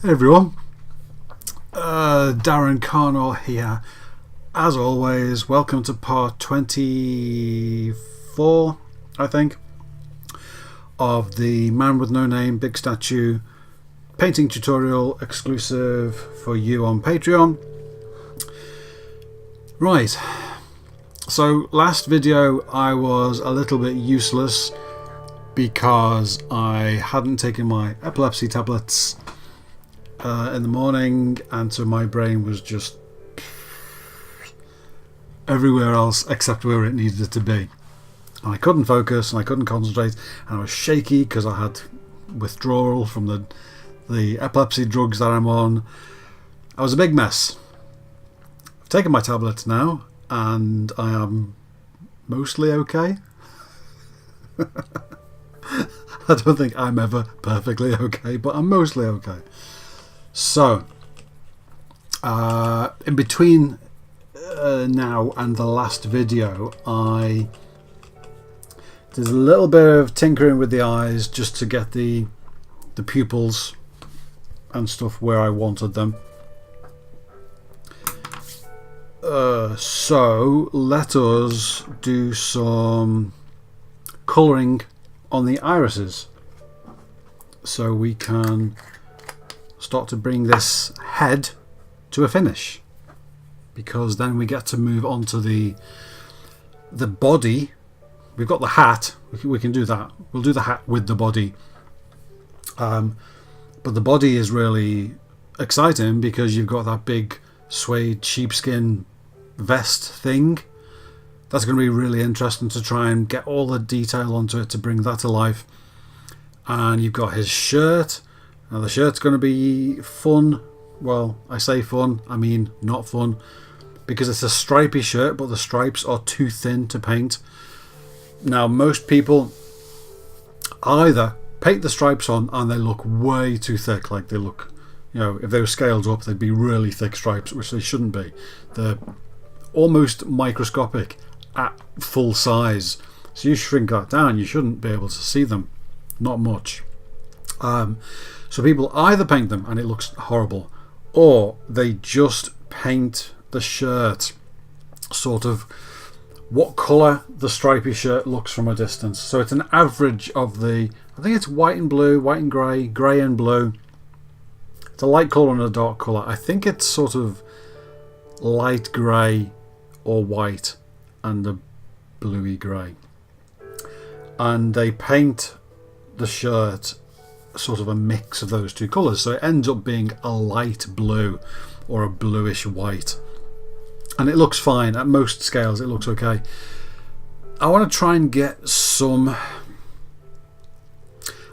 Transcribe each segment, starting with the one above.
Hey everyone, Darren Carnor here. As always, welcome to part 24, I think, of the Man with No Name Big Statue painting tutorial exclusive for you on Patreon. Right, so last video I was a little bit useless because I hadn't taken my epilepsy tablets in the morning, and so my brain was just everywhere else except where it needed it to be, and I couldn't focus and I couldn't concentrate, and I was shaky because I had withdrawal from the epilepsy drugs that I'm on. I was a big mess. I've taken my tablets now and I am mostly okay. I don't think I'm ever perfectly okay, but I'm mostly okay. So, in between now and the last video, I did a little bit of tinkering with the eyes just to get the pupils and stuff where I wanted them. So let us do some colouring on the irises so we can start to bring this head to a finish, because then we get to move on to the body. We've got the hat, we can do that. We'll do the hat with the body, but the body is really exciting because you've got that big suede sheepskin vest thing. That's going to be really interesting to try and get all the detail onto it to bring that to life. And you've got his shirt. Now the shirt's going to be fun. Well, I say fun, I mean not fun, because it's a stripy shirt, but the stripes are too thin to paint. Now most people either paint the stripes on and they look way too thick, like they look, you know, if they were scaled up they'd be really thick stripes, which they shouldn't be. They're almost microscopic at full size, so you shrink that down, you shouldn't be able to see them, not much. So people either paint them and it looks horrible, or they just paint the shirt sort of what colour the stripy shirt looks from a distance. So it's an average of I think it's white and blue, white and grey, grey and blue. It's a light colour and a dark colour. I think it's sort of light grey or white and a bluey grey. And they paint the shirt sort of a mix of those two colours, so it ends up being a light blue or a bluish white, and it looks fine at most scales. It looks okay. I want to try and get some, I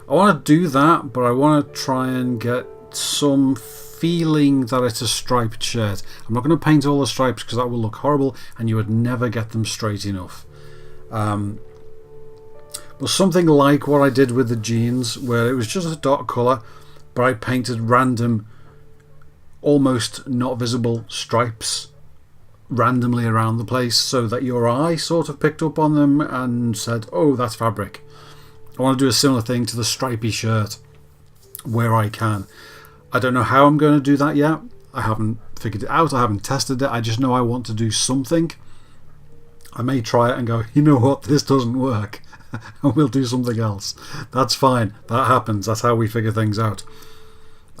want to do that, but I want to try and get some feeling that it's a striped shirt. I'm not going to paint all the stripes because that will look horrible and you would never get them straight enough. But something like what I did with the jeans, where it was just a dark colour, but I painted random, almost not visible stripes randomly around the place so that your eye sort of picked up on them and said, oh, that's fabric. I want to do a similar thing to the stripy shirt where I can. I don't know how I'm going to do that yet. I haven't figured it out. I haven't tested it. I just know I want to do something. I may try it and go, you know what, this doesn't work. And we'll do something else. That's fine. That happens. That's how we figure things out.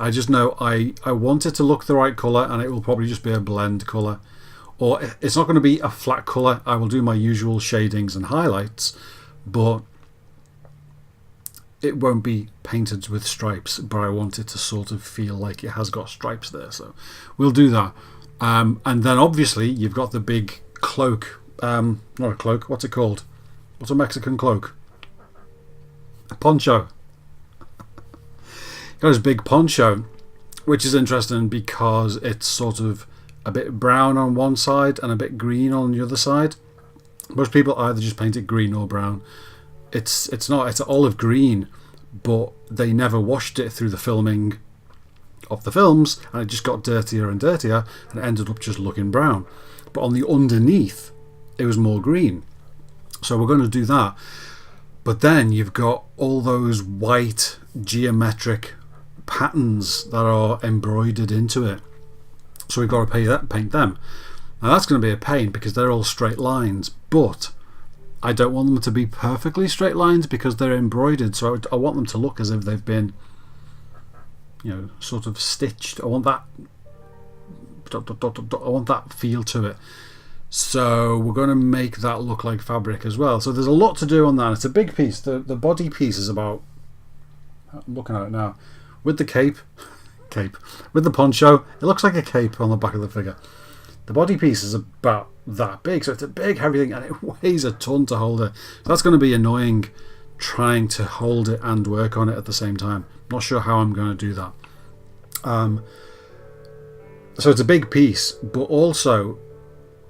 I just know I want it to look the right colour, and it will probably just be a blend colour. Or it's not going to be a flat colour. I will do my usual shadings and highlights, but it won't be painted with stripes, but I want it to sort of feel like it has got stripes there. So we'll do that. And then obviously you've got the big cloak. Not a cloak. What's it called? What's a Mexican cloak? A poncho. Got his big poncho, which is interesting because it's sort of a bit brown on one side and a bit green on the other side. Most people either just paint it green or brown. It's olive green, but they never washed it through the filming of the films, and it just got dirtier and dirtier and it ended up just looking brown. But on the underneath it was more green. So we're going to do that. But then you've got all those white geometric patterns that are embroidered into it. So we've got to paint them. Now that's going to be a pain because they're all straight lines, but I don't want them to be perfectly straight lines because they're embroidered, so I want them to look as if they've been, you know, sort of stitched. I want that feel to it. So we're going to make that look like fabric as well. So there's a lot to do on that. It's a big piece. The body piece is about, I'm looking at it now, with the cape, with the poncho, it looks like a cape on the back of the figure. The body piece is about that big, so it's a big heavy thing, and it weighs a ton to hold it. So that's going to be annoying, trying to hold it and work on it at the same time. Not sure how I'm going to do that. So it's a big piece, but also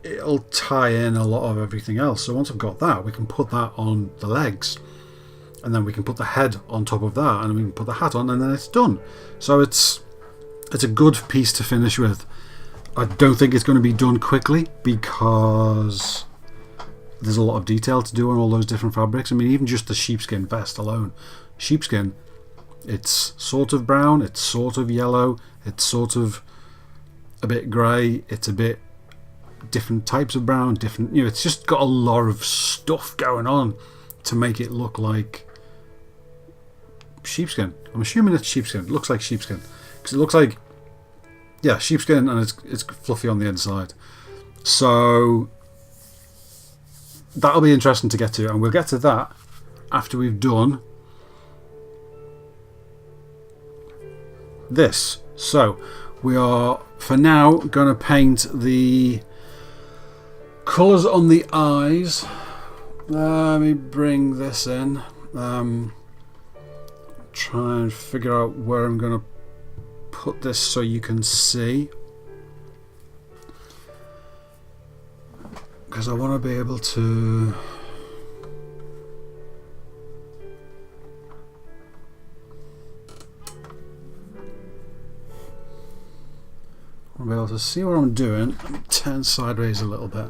it'll tie in a lot of everything else. So once I've got that, we can put that on the legs, and then we can put the head on top of that, and we can put the hat on, and then it's done. So it's a good piece to finish with. I don't think it's going to be done quickly because there's a lot of detail to do on all those different fabrics. I mean, even just the sheepskin vest alone. Sheepskin, it's sort of brown, it's sort of yellow, it's sort of a bit grey, it's a bit different types of brown, different, you know, it's just got a lot of stuff going on to make it look like sheepskin. I'm assuming it's sheepskin. It looks like sheepskin because it looks like, yeah, sheepskin, and it's fluffy on the inside. So that'll be interesting to get to, and we'll get to that after we've done this. So we are, for now, going to paint the colours on the eyes. Let me bring this in. Try and figure out where I'm going to put this so you can see, because I want to be able to see what I'm doing. Let me turn sideways a little bit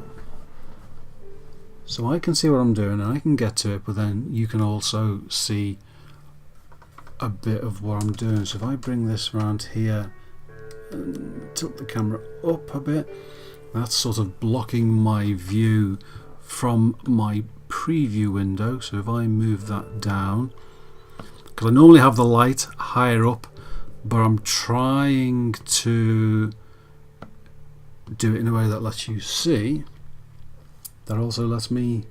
so I can see what I'm doing and I can get to it, but then you can also see a bit of what I'm doing. So if I bring this around here and tilt the camera up a bit, that's sort of blocking my view from my preview window. So if I move that down, because I normally have the light higher up, but I'm trying to do it in a way that lets you see, that also lets me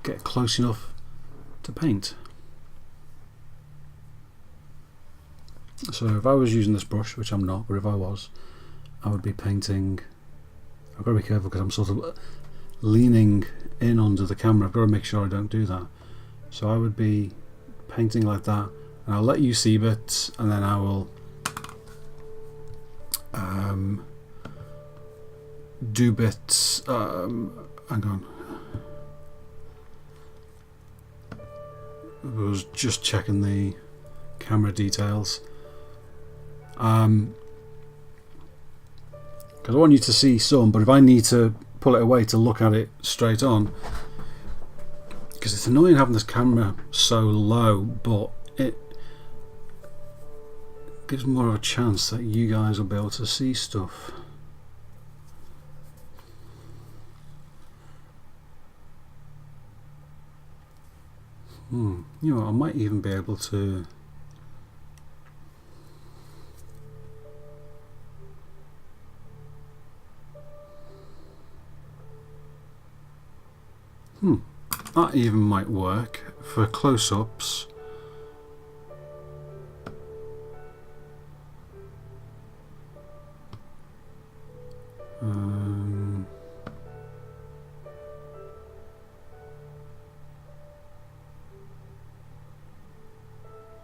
get close enough to paint. So if I was using this brush, which I'm not, but if I was, I would be painting. I've got to be careful because I'm sort of leaning in under the camera. I've got to make sure I don't do that. So I would be painting like that, and I'll let you see bits, and then I will do bits. Hang on. I was just checking the camera details. Because I want you to see some, but if I need to pull it away to look at it straight on, because it's annoying having this camera so low, but it gives more of a chance that you guys will be able to see stuff. You know what, I might even be able to that even might work for close-ups.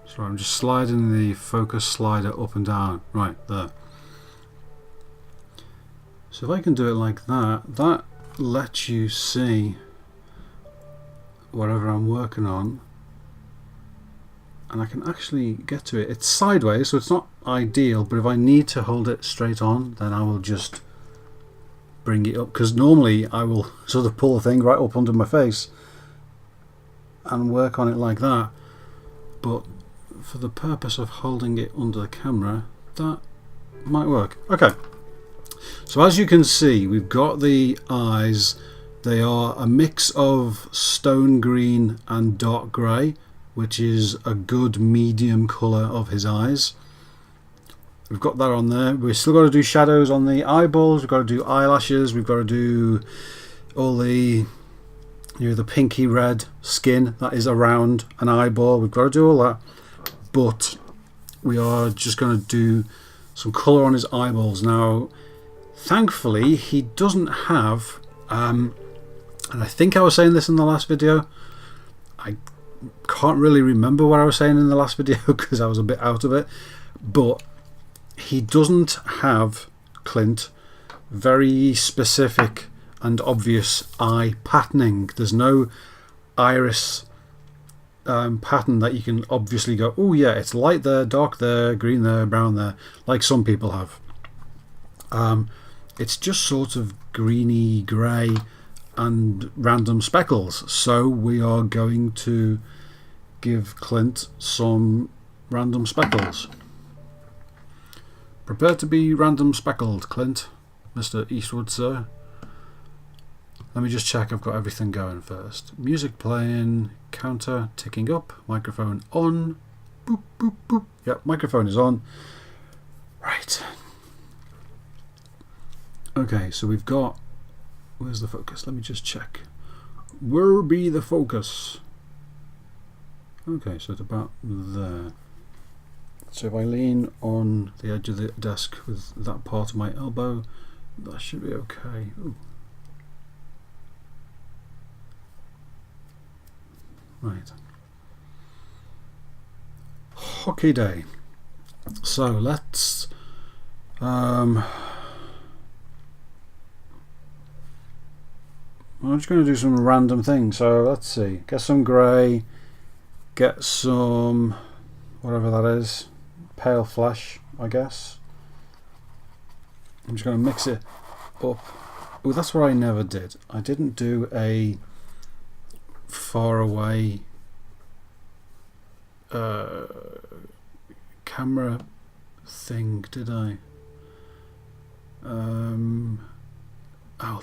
So I'm just sliding the focus slider up and down, right there. So if I can do it like that, that lets you see whatever I'm working on, and I can actually get to it. It's sideways, so it's not ideal, but if I need to hold it straight on, then I will just bring it up, because normally I will sort of pull the thing right up under my face and work on it like that, but for the purpose of holding it under the camera, that might work. Okay, so as you can see, we've got the eyes. They are a mix of stone green and dark grey, which is a good medium colour of his eyes. We've got that on there. We've still got to do shadows on the eyeballs. We've got to do eyelashes. We've got to do all the, you know, the pinky red skin that is around an eyeball. We've got to do all that. But we are just going to do some colour on his eyeballs. Now, thankfully, he doesn't have, and I think I was saying this in the last video. I can't really remember what I was saying in the last video because I was a bit out of it. But he doesn't have, Clint, very specific and obvious eye patterning. There's no iris pattern that you can obviously go, oh yeah, it's light there, dark there, green there, brown there, like some people have. It's just sort of greeny grey and random speckles. So we are going to give Clint some random speckles. Prepare to be random speckled, Clint, Mr. Eastwood, sir. Let me just check I've got everything going first. Music playing, counter ticking up, microphone on. Boop, boop, boop. Yep, microphone is on. Right. Okay, so we've got... Where's the focus? Let me just check. Where be the focus? Okay, so it's about there. So if I lean on the edge of the desk with that part of my elbow, that should be okay. Ooh. Right. Hockey day. So let's I'm just going to do some random things. So let's see. Get some grey. Get some whatever that is. Pale flesh, I guess. I'm just going to mix it up. Oh, that's what I never did. I didn't do a far away camera thing, did I? I'll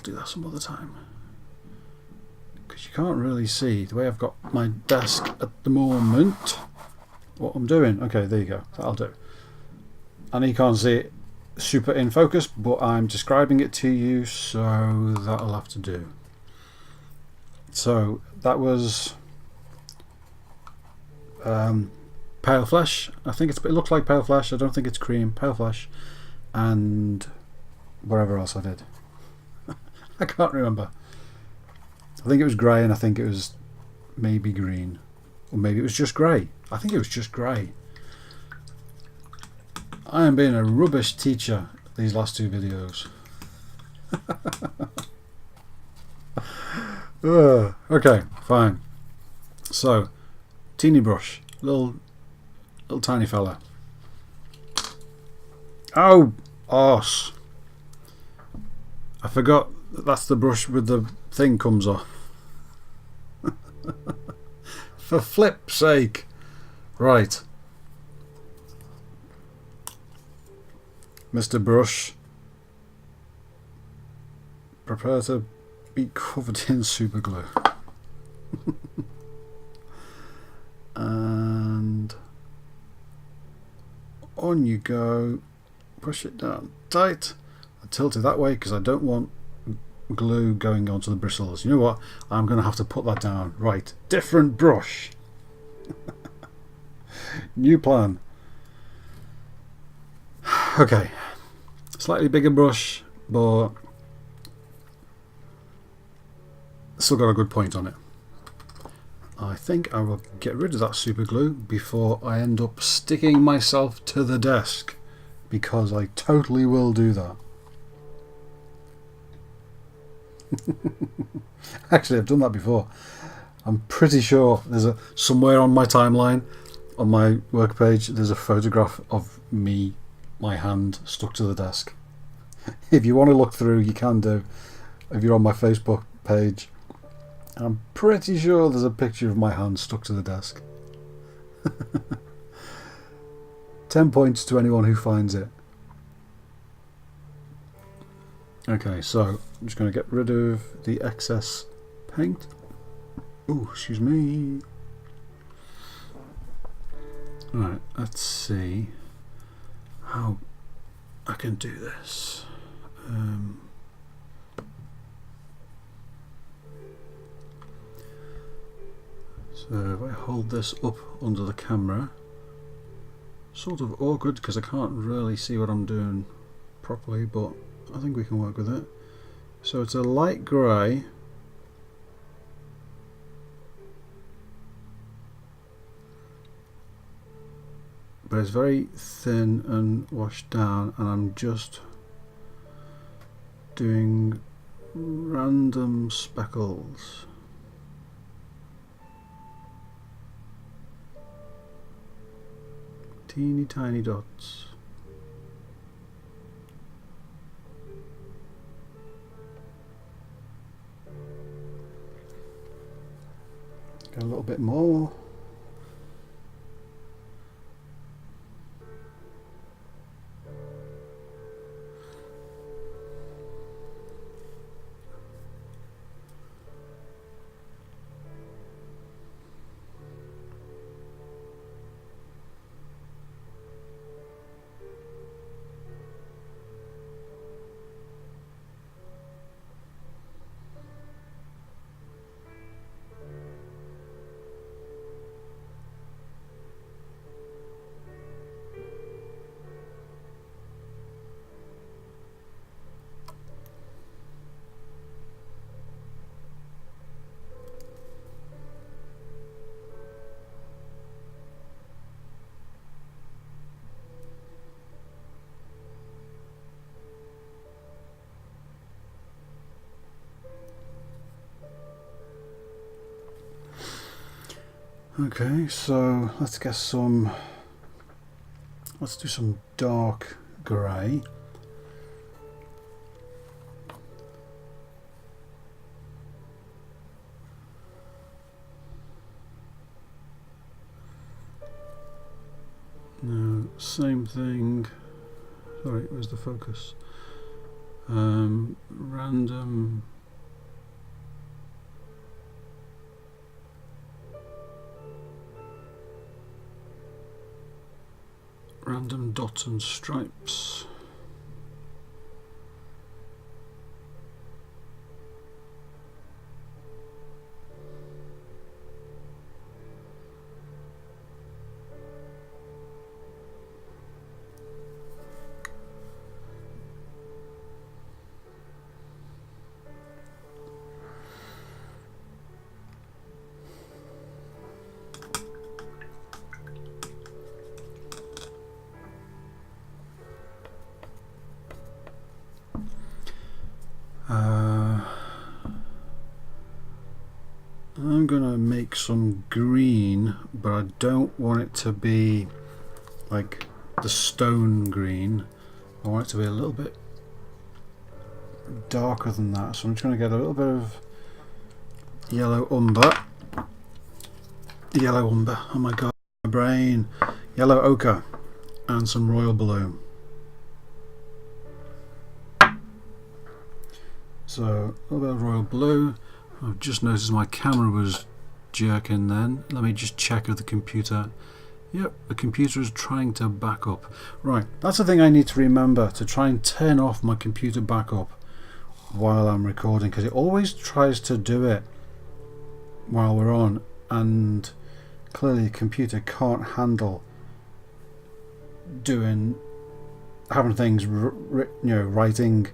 do that some other time. Because you can't really see the way I've got my desk at the moment. What I'm doing. Okay, there you go. That'll do. I know you can't see it super in focus, but I'm describing it to you, so that'll have to do. So that was pale flesh. I think it looks like pale flesh. I don't think it's cream. Pale flesh, and whatever else I did. I can't remember. I think it was grey, and I think it was maybe green, or maybe it was just grey. I think it was just grey. I am being a rubbish teacher these last two videos. Okay, fine. So, teeny brush, little tiny fella. Oh, arse! I forgot that's the brush with the thing comes off. For flip's sake! Right, Mr. Brush, prepare to be covered in super glue. And on you go. Push it down tight. I tilt it that way because I don't want glue going onto the bristles. You know what? I'm going to have to put that down. Right, different brush. New plan. Okay, slightly bigger brush, but still got a good point on it. I think I will get rid of that super glue before I end up sticking myself to the desk, because I totally will do that. Actually, I've done that before. I'm pretty sure there's somewhere on my timeline, on my work page, there's a photograph of me, my hand stuck to the desk. If you want to look through, you can do. If you're on my Facebook page, I'm pretty sure there's a picture of my hand stuck to the desk. 10 points to anyone who finds it. Okay, so I'm just going to get rid of the excess paint. Oh, excuse me. Right, let's see how I can do this. So if I hold this up under the camera, sort of awkward because I can't really see what I'm doing properly, but I think we can work with it. So it's a light grey, but it's very thin and washed down, and I'm just doing random speckles. Teeny tiny dots. Get a little bit more. Okay, so let's do some dark grey. Now, same thing. Sorry, where's the focus? Random. Random dots and stripes. I'm gonna make some green, but I don't want it to be like the stone green. I want it to be a little bit darker than that, so I'm just gonna get a little bit of yellow umber. Yellow umber, oh my god, my brain. Yellow ochre and some royal blue. So a little bit of royal blue. I've just noticed my camera was jerking then. Let me just check if the computer... Yep, the computer is trying to back up. Right, that's the thing I need to remember, to try and turn off my computer backup while I'm recording, because it always tries to do it while we're on, and clearly the computer can't handle having things writing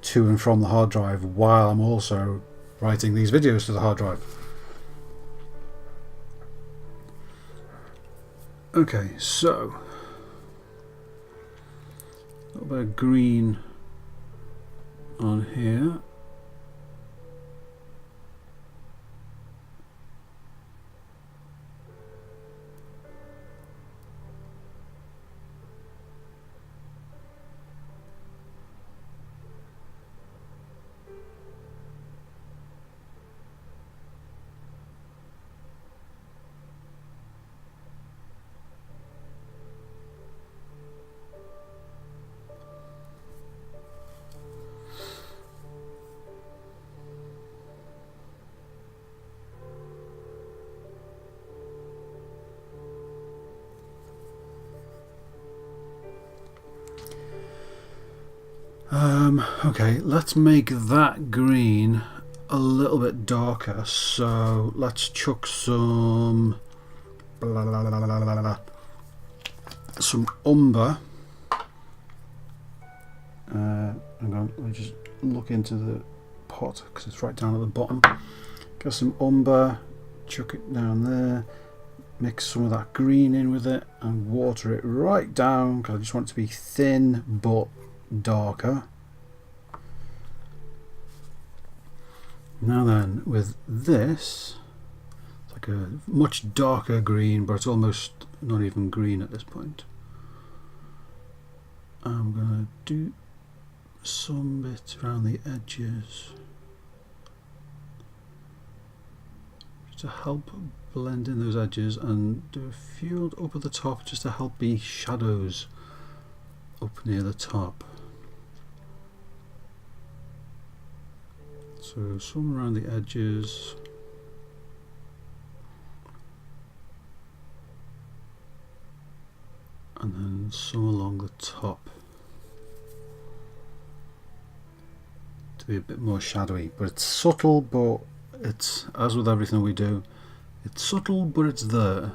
to and from the hard drive while I'm also writing these videos to the hard drive. Okay, so a little bit of green on here. Okay, let's make that green a little bit darker. So let's chuck some some umber. Hang on, let me just look into the pot because it's right down at the bottom. Get some umber, chuck it down there, mix some of that green in with it and water it right down because I just want it to be thin but darker. Now then, with this, it's like a much darker green, but it's almost not even green at this point. I'm going to do some bits around the edges to help blend in those edges, and do a few up at the top just to help be shadows up near the top. So some around the edges, and then some along the top to be a bit more shadowy. But it's subtle, but it's, as with everything we do, it's subtle but it's there.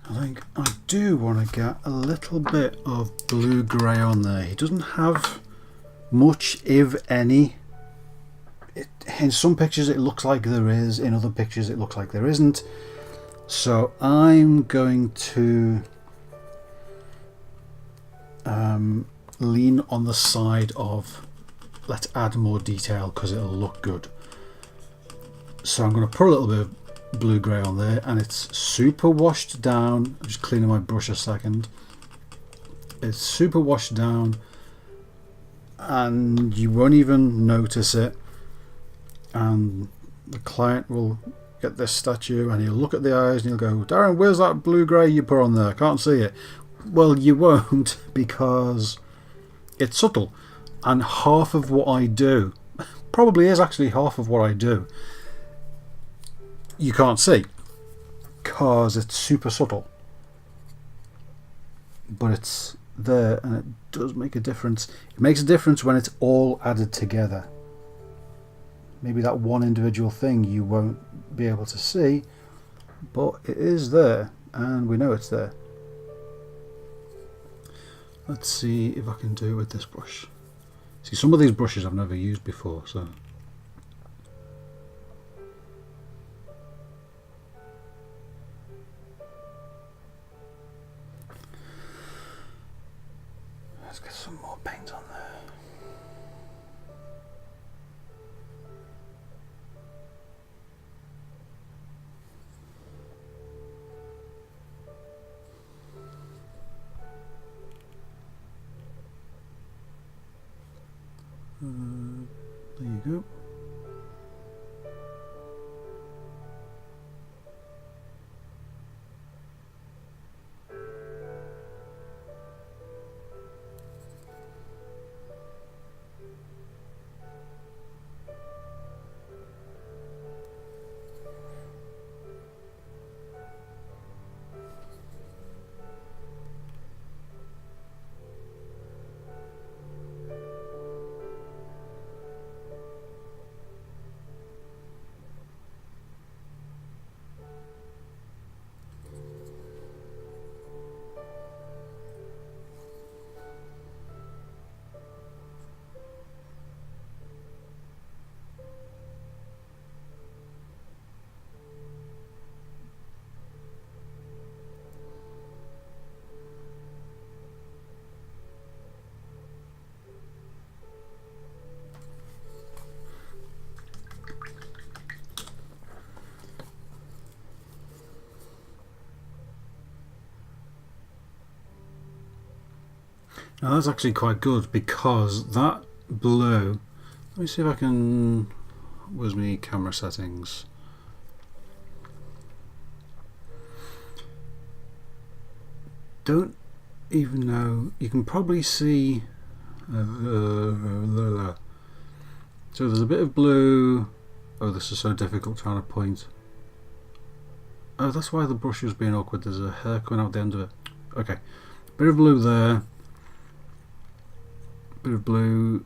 I think I do want to get a little bit of blue-grey on there. He doesn't have much, if any. In some pictures it looks like there is, in other pictures it looks like there isn't. So I'm going to lean on the side of let's add more detail because it'll look good. So I'm going to put a little bit of blue-grey on there, and it's super washed down. I'm just cleaning my brush a second. It's super washed down and you won't even notice it, and the client will get this statue and he'll look at the eyes and he'll go, Darren, where's that blue-grey you put on there? I can't see it. Well, you won't, because it's subtle, and half of what I do, probably is actually half of what I do, you can't see because it's super subtle, but it's there and it does make a difference. It makes a difference when it's all added together. Maybe that one individual thing you won't be able to see, but it is there and we know it's there. Let's see if I can do it with this brush. See, some of these brushes I've never used before, so let's get some more paint on there. There you go. Now that's actually quite good because that blue, let me see if I can, where's my camera settings? Don't even know, you can probably see, so there's a bit of blue. Oh, this is so difficult trying to point. Oh, that's why the brush was being awkward. There's a hair coming out the end of it. Okay, bit of blue there, bit of blue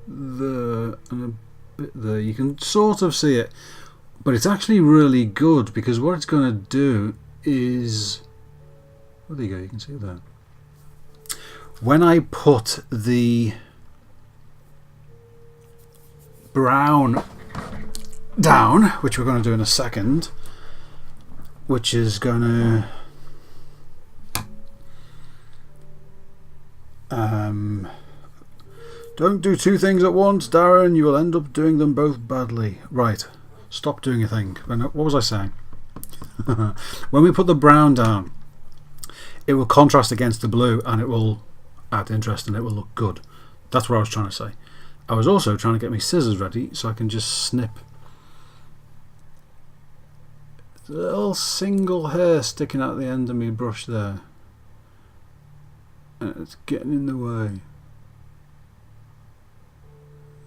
there, and a bit there. You can sort of see it, but it's actually really good because what it's going to do is, oh, there you go, you can see it there. When I put the brown down, which we're going to do in a second, which is going to don't do two things at once, Darren, you will end up doing them both badly. Right, stop doing a thing. What was I saying? When we put the brown down, it will contrast against the blue and it will add interest and it will look good. That's what I was trying to say. I was also trying to get my scissors ready so I can just snip a little single hair sticking out the end of my brush there, and it's getting in the way.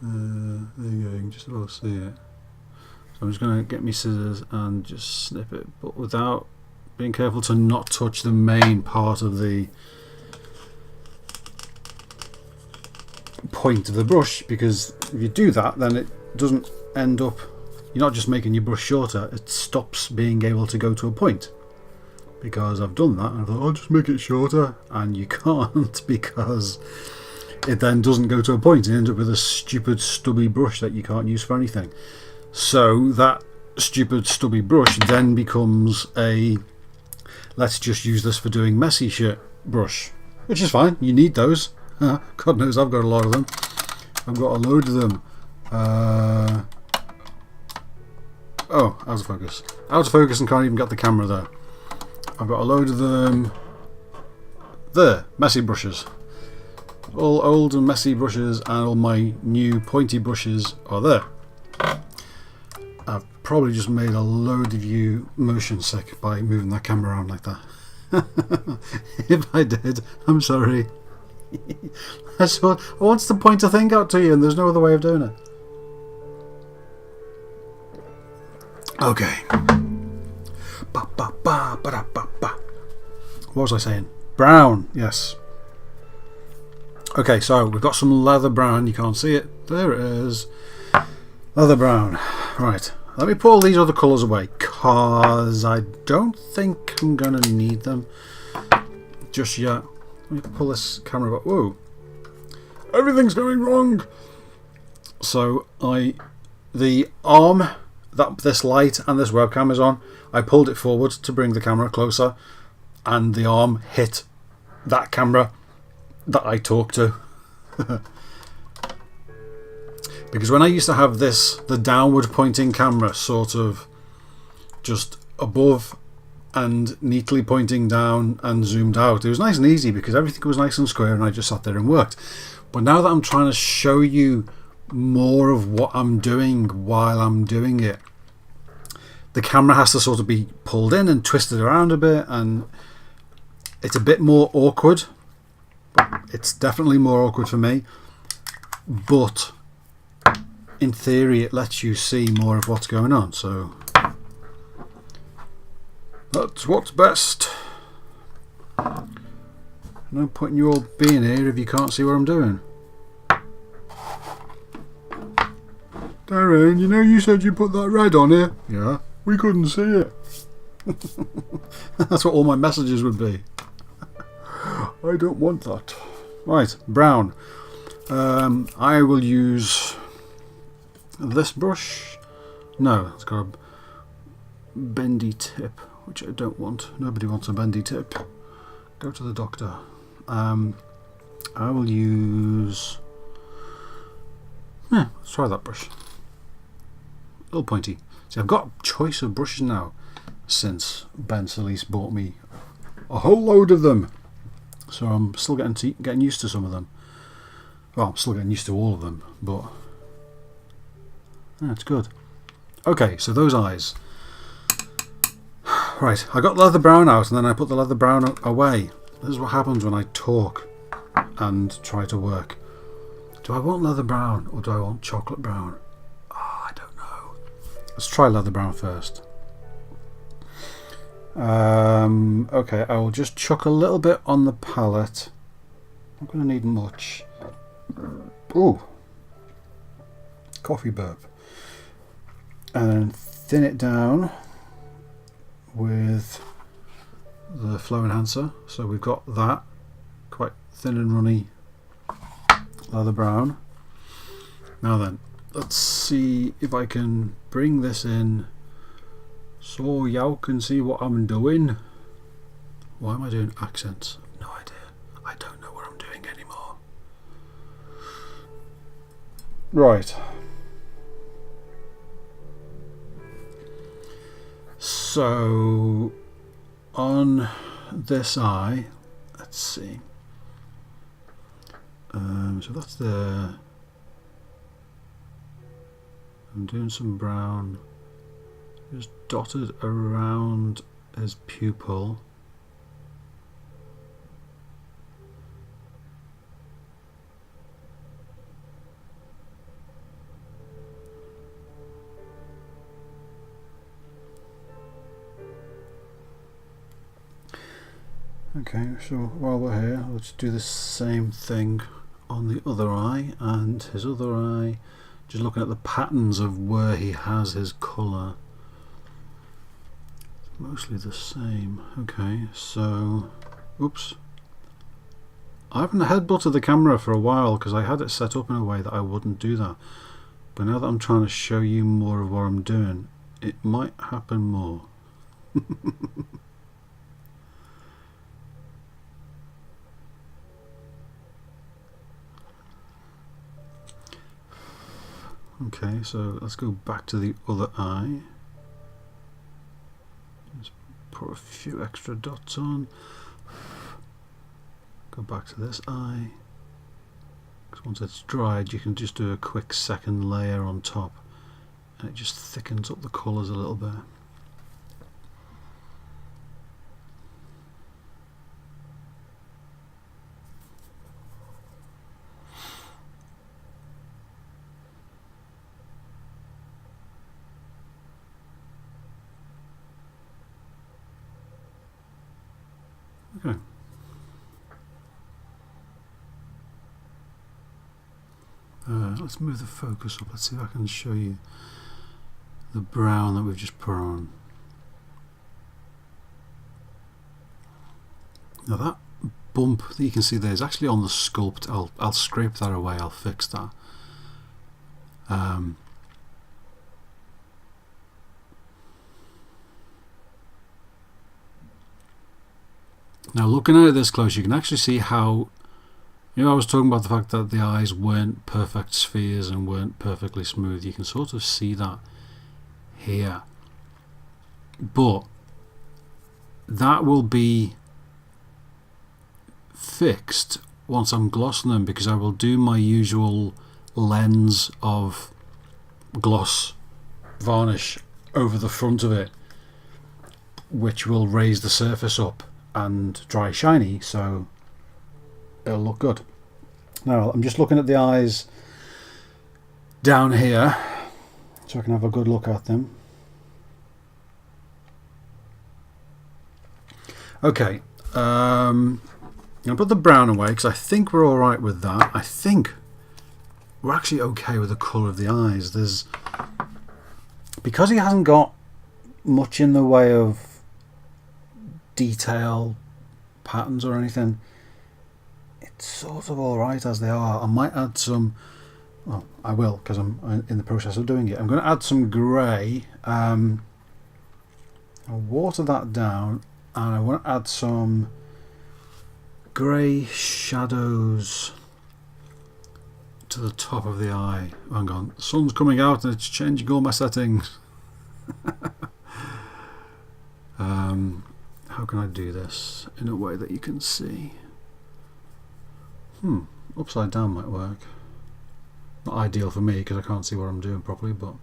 There you go, you can just about see it. So I'm just going to get my scissors and just snip it, but without being careful to not touch the main part of the point of the brush, because if you do that then it doesn't end up, you're not just making your brush shorter, it stops being able to go to a point. Because I've done that and I thought I'll just make it shorter, and you can't because it then doesn't go to a point and you end up with a stupid stubby brush that you can't use for anything. So that stupid stubby brush then becomes a let's just use this for doing messy shit brush, which is fine, you need those. God knows I've got a lot of them. I've got a load of them. Oh, out of focus. Out of focus and can't even get the camera there. I've got a load of them. There, messy brushes. All old and messy brushes, and all my new pointy brushes are there. I've probably just made a load of you motion sick by moving that camera around like that. If I did, I'm sorry. I want to point a thing out to you and there's no other way of doing it. Okay. What was I saying? Brown, yes. Okay, so we've got some leather brown. You can't see it. There it is. Leather brown. Right. Let me put all these other colours away because I don't think I'm going to need them just yet. Let me pull this camera back. Whoa. Everything's going wrong. So the arm that this light and this webcam is on, I pulled it forward to bring the camera closer, and the arm hit that camera that I talk to. Because when I used to have this, the downward pointing camera sort of just above and neatly pointing down and zoomed out, it was nice and easy because everything was nice and square and I just sat there and worked. But now that I'm trying to show you more of what I'm doing while I'm doing it, the camera has to sort of be pulled in and twisted around a bit, and it's a bit more awkward. It's definitely more awkward for me, but in theory it lets you see more of what's going on, so that's what's best. No point in you all being here if you can't see what I'm doing. Darren, you know you said you put that red on here. Yeah, we couldn't see it. That's what all my messages would be. I don't want that. Right, brown. I will use this brush. No, it's got a bendy tip, which I don't want. Nobody wants a bendy tip. Go to the doctor. I will use... let's try that brush. A little pointy. See, I've got a choice of brushes now since Ben Solis bought me a whole load of them. So I'm still getting used to some of them. Well, I'm still getting used to all of them, but yeah, it's good. Okay, so those eyes. Right, I got leather brown out and then I put the leather brown away. This is what happens when I talk and try to work. Do I want leather brown or do I want chocolate brown? Oh, I don't know. Let's try leather brown first. Okay, I will just chuck a little bit on the palette. I'm not going to need much. Ooh, coffee burp. And then thin it down with the flow enhancer. So we've got that quite thin and runny leather brown. Now then, let's see if I can bring this in so y'all can see what I'm doing. Why am I doing accents? No idea. I don't know what I'm doing anymore. Right. So on this eye, let's see. So that's there. I'm doing some brown, just dotted around his pupil. Okay, so while we're here, let's do the same thing on the other eye and his other eye, just looking at the patterns of where he has his colour. It's mostly the same. Okay, so, oops. I haven't headbutted the camera for a while because I had it set up in a way that I wouldn't do that. But now that I'm trying to show you more of what I'm doing, it might happen more. Okay, so let's go back to the other eye. Just put a few extra dots on. Go back to this eye. Because once it's dried, you can just do a quick second layer on top, and it just thickens up the colours a little bit. Okay. Let's move the focus up. Let's see if I can show you the brown that we've just put on. Now that bump that you can see there is actually on the sculpt. I'll scrape that away. I'll fix that. Now looking at it this close, you can actually see how, you know, I was talking about the fact that the eyes weren't perfect spheres and weren't perfectly smooth. You can sort of see that here. But that will be fixed once I'm glossing them, because I will do my usual lens of gloss varnish over the front of it, which will raise the surface up and dry shiny, so it'll look good. Now I'm just looking at the eyes down here so I can have a good look at them. Okay, I'm going to put the brown away because I think we're alright with that. I think we're actually okay with the colour of the eyes. Because he hasn't got much in the way of detail patterns or anything, it's sort of alright as they are. I might add some, well, I will, because I'm in the process of doing it. I'm going to add some grey. I'll water that down, and I want to add some grey shadows to the top of the eye. Hang on, the sun's coming out and it's changing all my settings. How can I do this in a way that you can see? Upside down might work. Not ideal for me because I can't see what I'm doing properly, but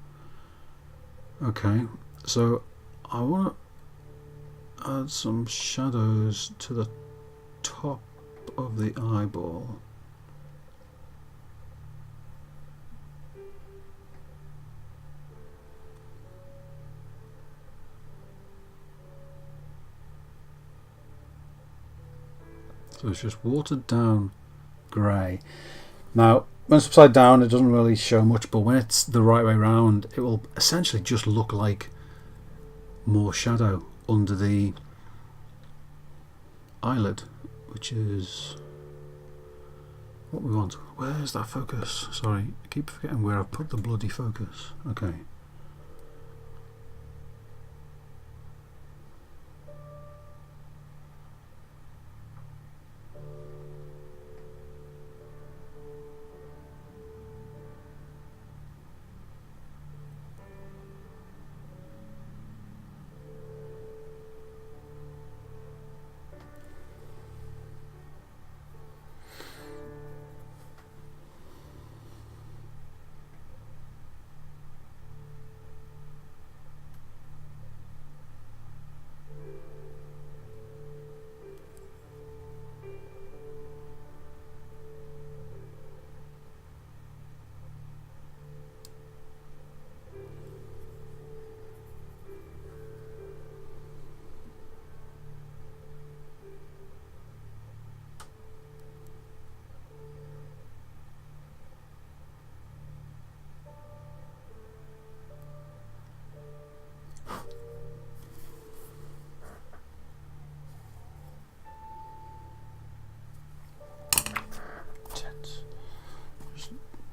okay. So I want to add some shadows to the top of the eyeball. So it's just watered down grey. Now, when it's upside down, it doesn't really show much, but when it's the right way round, it will essentially just look like more shadow under the eyelid, which is what we want. Where's that focus? Sorry, I keep forgetting where I've put the bloody focus. Okay.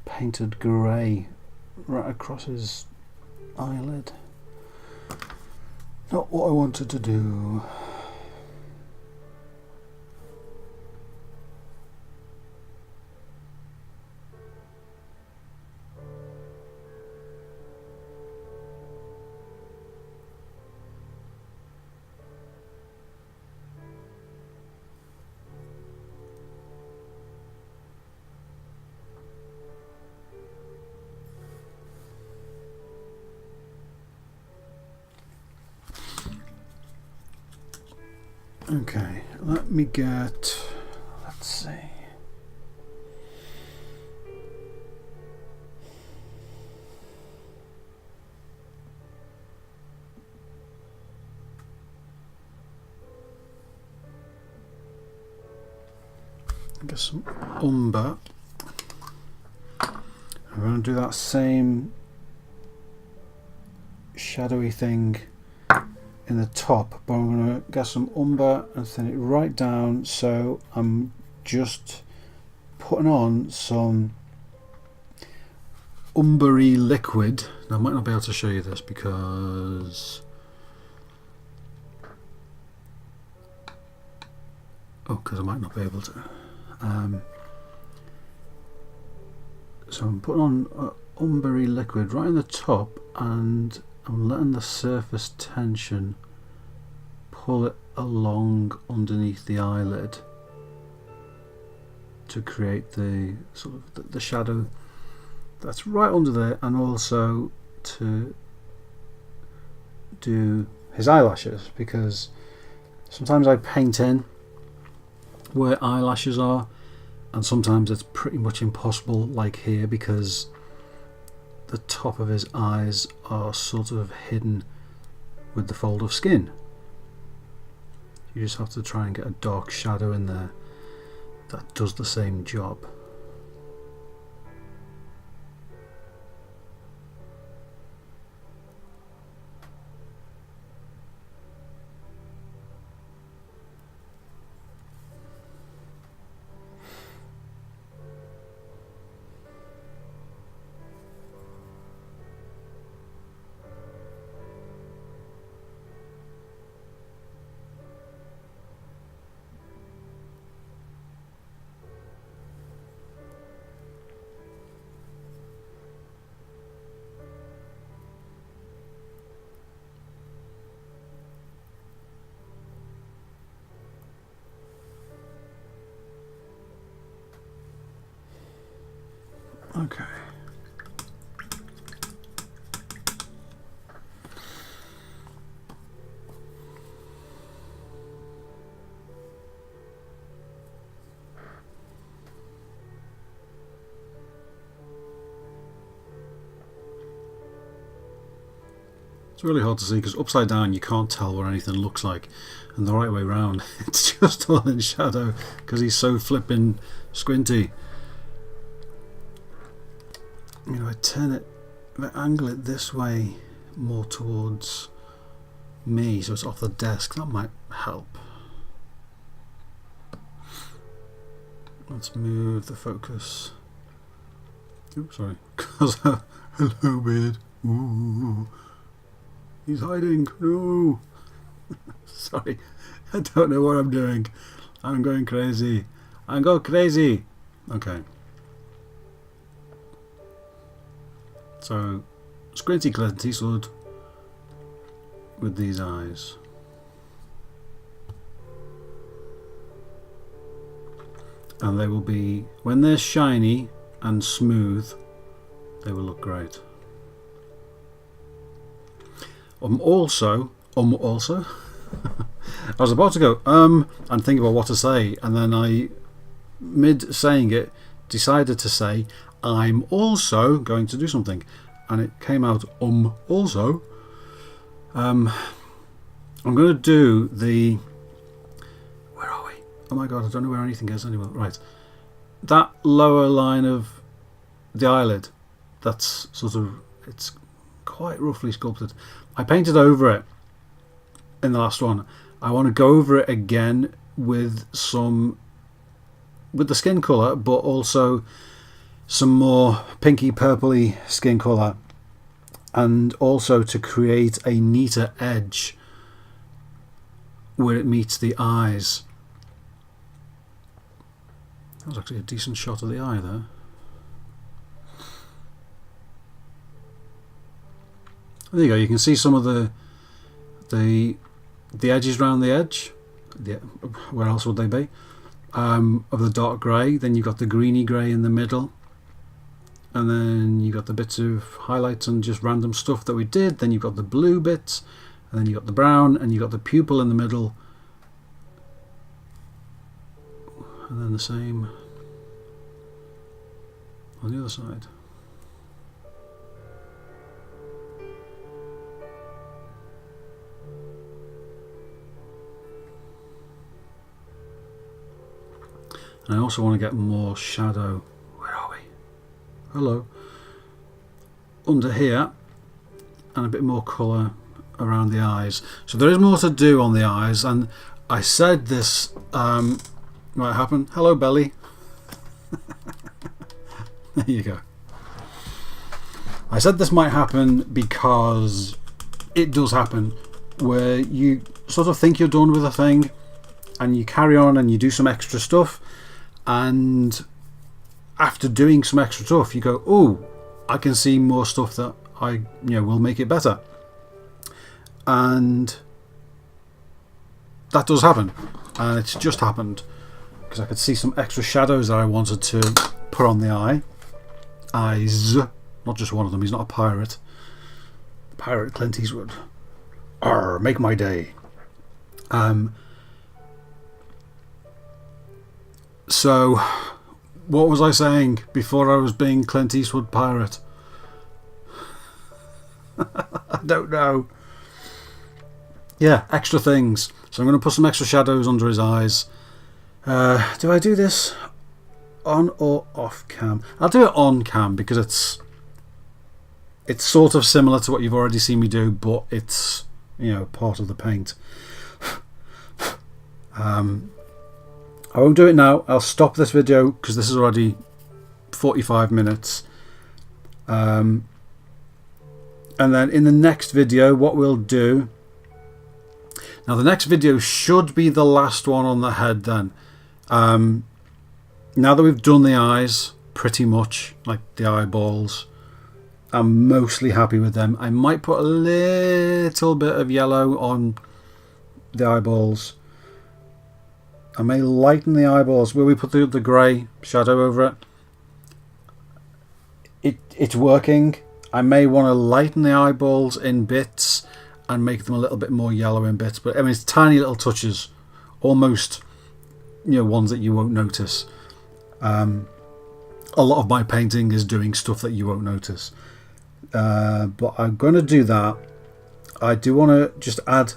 Painted grey right across his eyelid. Not what I wanted to do. Okay, let me get, let's see. Get some umber. I'm going to do that same shadowy thing in the top, but I'm going to get some umber and thin it right down, so I'm just putting on some umbery liquid. Now I might not be able to show you this because I might not be able to. So I'm putting on umbery liquid right in the top, and I'm letting the surface tension pull it along underneath the eyelid to create the sort of the shadow that's right under there, and also to do his eyelashes, because sometimes I paint in where eyelashes are and sometimes it's pretty much impossible, like here, because the top of his eyes are sort of hidden with the fold of skin. You just have to try and get a dark shadow in there that does the same job. Okay. It's really hard to see because upside down you can't tell what anything looks like, and the right way round it's just all in shadow because he's so flipping squinty. You know, I turn it, if I angle it this way more towards me so it's off the desk, that might help. Let's move the focus. Oops, sorry. Hello, beard. Ooh. He's hiding. No. Sorry. I don't know what I'm doing. I'm going crazy. I'm going crazy. Okay. So, squinty Clint Eastwood with these eyes. And they will be, when they're shiny and smooth, they will look great. Also, I was about to go and think about what to say, and then I, mid saying it, decided to say I'm also going to do something, and it came out also. I'm going to do the, where are we? Oh my god, I don't know where anything is anyway. Right, that lower line of the eyelid, that's sort of, it's quite roughly sculpted. I painted over it in the last one. I want to go over it again with some, with the skin colour, but also some more pinky purpley skin colour, and also to create a neater edge where it meets the eyes. That was actually a decent shot of the eye there. There you go. You can see some of the edges around the edge. Where else would they be? Of the dark grey. Then you've got the greeny grey in the middle, and then you got the bits of highlights and just random stuff that we did. Then you've got the blue bits, and then you got the brown, and you got the pupil in the middle, and then the same on the other side. And I also want to get more shadow. Where are we? Hello. Under here, and a bit more colour around the eyes. So there is more to do on the eyes, and I said this might happen. Hello, belly. There you go. I said this might happen because it does happen, where you sort of think you're done with a thing, and you carry on and you do some extra stuff, and after doing some extra stuff you go, oh, I can see more stuff that I will make it better. And that does happen, and it's just happened because I could see some extra shadows that I wanted to put on the eyes, not just one of them. He's not a pirate. Pirate Clint Eastwood. Arr, make my day. So, what was I saying before I was being Clint Eastwood pirate? I don't know. Yeah, extra things. So I'm going to put some extra shadows under his eyes. Do I do this on or off cam? I'll do it on cam because it's sort of similar to what you've already seen me do, but it's part of the paint. I won't do it now. I'll stop this video because this is already 45 minutes. And then in the next video, what we'll do... Now, the next video should be the last one on the head then. Now that we've done the eyes, pretty much, like the eyeballs, I'm mostly happy with them. I might put a little bit of yellow on the eyeballs. I may lighten the eyeballs where we put the grey shadow over it. it's working. I may want to lighten the eyeballs in bits and make them a little bit more yellow in bits, but I mean it's tiny little touches, almost, you know, ones that you won't notice. A lot of my painting is doing stuff that you won't notice, but I'm going to do that. I do want to just add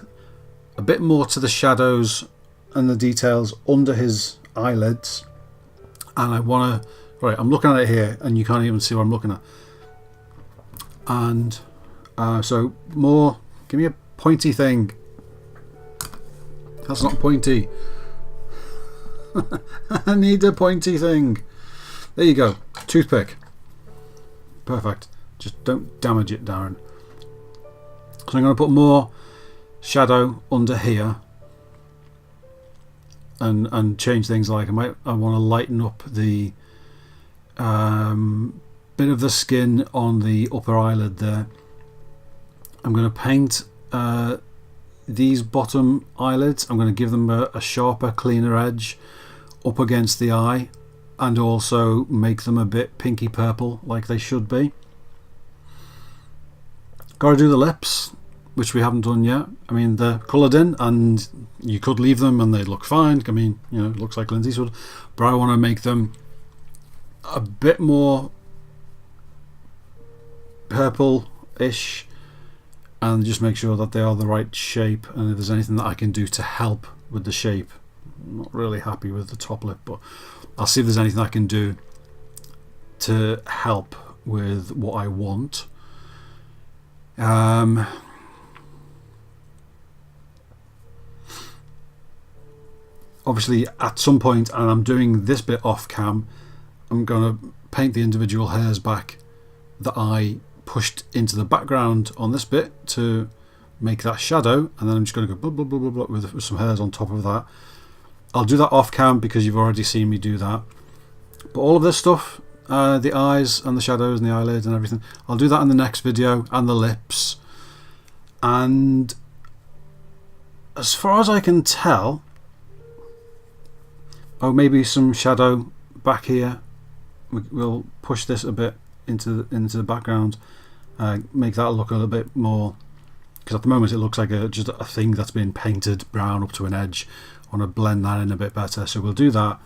a bit more to the shadows and the details under his eyelids, and I want to, right, I'm looking at it here and you can't even see what I'm looking at, and so more, give me a pointy thing. That's not pointy. I need a pointy thing. There you go, toothpick. Perfect. Just don't damage it, Darren. So I'm going to put more shadow under here and change things. Like I want to lighten up the bit of the skin on the upper eyelid there. I'm going to paint these bottom eyelids. I'm going to give them a sharper, cleaner edge up against the eye, and also make them a bit pinky purple like they should be. Got to do the lips, which we haven't done yet. I mean, they're coloured in and you could leave them and they'd look fine. I mean, you know, it looks like Clint Eastwood, but I want to make them a bit more purple-ish and just make sure that they are the right shape, and if there's anything that I can do to help with the shape. I'm not really happy with the top lip, but I'll see if there's anything I can do to help with what I want. Obviously at some point, and I'm doing this bit off cam, I'm going to paint the individual hairs back that I pushed into the background on this bit to make that shadow, and then I'm just going to go blah, blah, blah, blah, blah, with some hairs on top of that. I'll do that off cam because you've already seen me do that, but all of this stuff, the eyes and the shadows and the eyelids and everything, I'll do that in the next video, and the lips. And as far as I can tell, oh, maybe some shadow back here. We'll push this a bit into the background, make that look a little bit more, because at the moment it looks like just a thing that's been painted brown up to an edge. I want to blend that in a bit better, so we'll do that.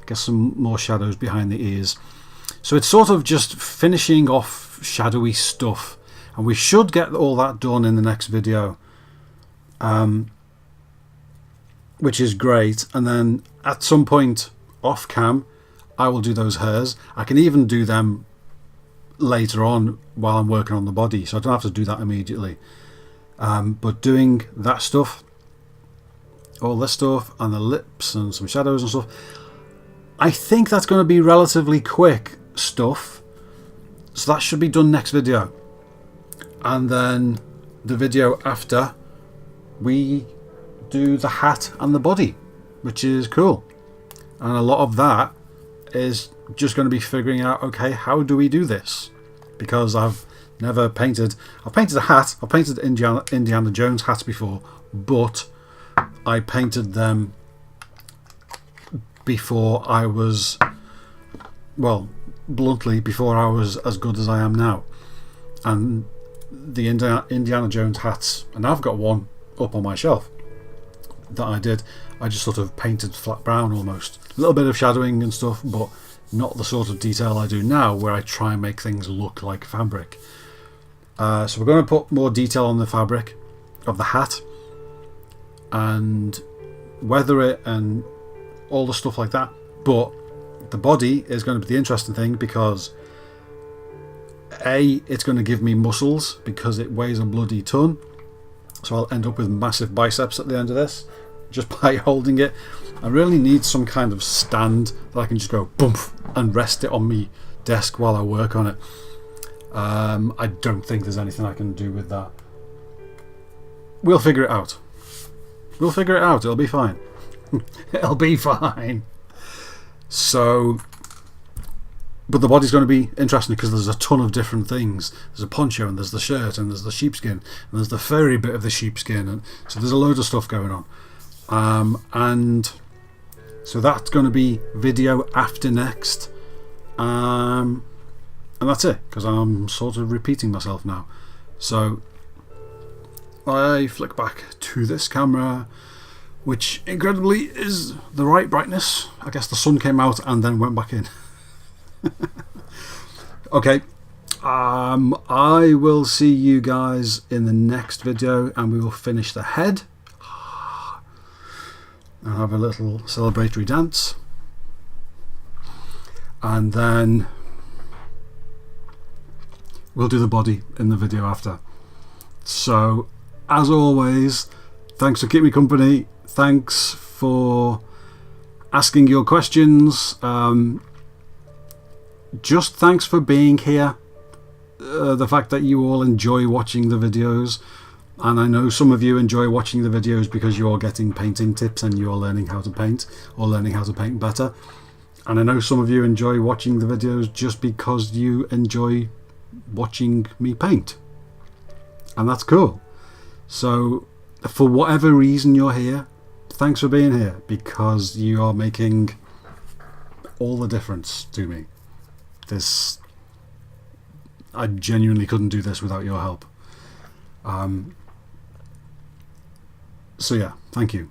Get some more shadows behind the ears. So it's sort of just finishing off shadowy stuff, and we should get all that done in the next video, which is great. And then at some point off cam I will do those hairs. I can even do them later on while I'm working on the body, so I don't have to do that immediately. But doing that stuff, all this stuff, and the lips and some shadows and stuff, I think that's going to be relatively quick stuff, so that should be done next video. And then the video after, we do the hat and the body, which is cool. And a lot of that is just going to be figuring out, okay, how do we do this? Because I've never painted, I've painted a hat, I've painted Indiana Jones hats before, but I painted them before I was, well, bluntly, before I was as good as I am now. And the Indiana Jones hats, and I've got one up on my shelf that I did, I just sort of painted flat brown almost, a little bit of shadowing and stuff, but not the sort of detail I do now where I try and make things look like fabric. So we're going to put more detail on the fabric of the hat and weather it and all the stuff like that, but the body is going to be the interesting thing, because A, it's going to give me muscles because it weighs a bloody ton, so I'll end up with massive biceps at the end of this just by holding it. I really need some kind of stand that I can just go boom and rest it on my desk while I work on it. I don't think there's anything I can do with that. We'll figure it out. We'll figure it out. It'll be fine. It'll be fine. So, but the body's going to be interesting because there's a ton of different things. There's a poncho, and there's the shirt, and there's the sheepskin, and there's the furry bit of the sheepskin, and so there's a load of stuff going on. And so that's going to be video after next. And that's it, because I'm sort of repeating myself now. So I flick back to this camera, which incredibly is the right brightness. I guess the sun came out and then went back in. Okay, I will see you guys in the next video, and we will finish the head and have a little celebratory dance, and then we'll do the body in the video after. So as always, thanks for keeping me company, thanks for asking your questions, just thanks for being here, the fact that you all enjoy watching the videos. And I know some of you enjoy watching the videos because you're getting painting tips and you're learning how to paint, or learning how to paint better. And I know some of you enjoy watching the videos just because you enjoy watching me paint. And that's cool. So for whatever reason you're here, thanks for being here, because you are making all the difference to me. I genuinely couldn't do this without your help. So yeah, thank you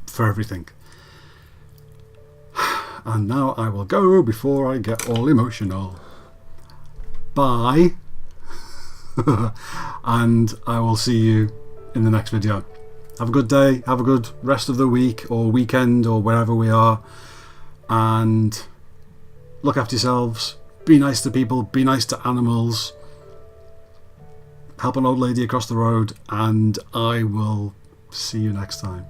for everything. And now I will go before I get all emotional. Bye. And I will see you in the next video. Have a good day, have a good rest of the week or weekend or wherever we are, and look after yourselves, be nice to people, be nice to animals, help an old lady across the road, and I will see you next time.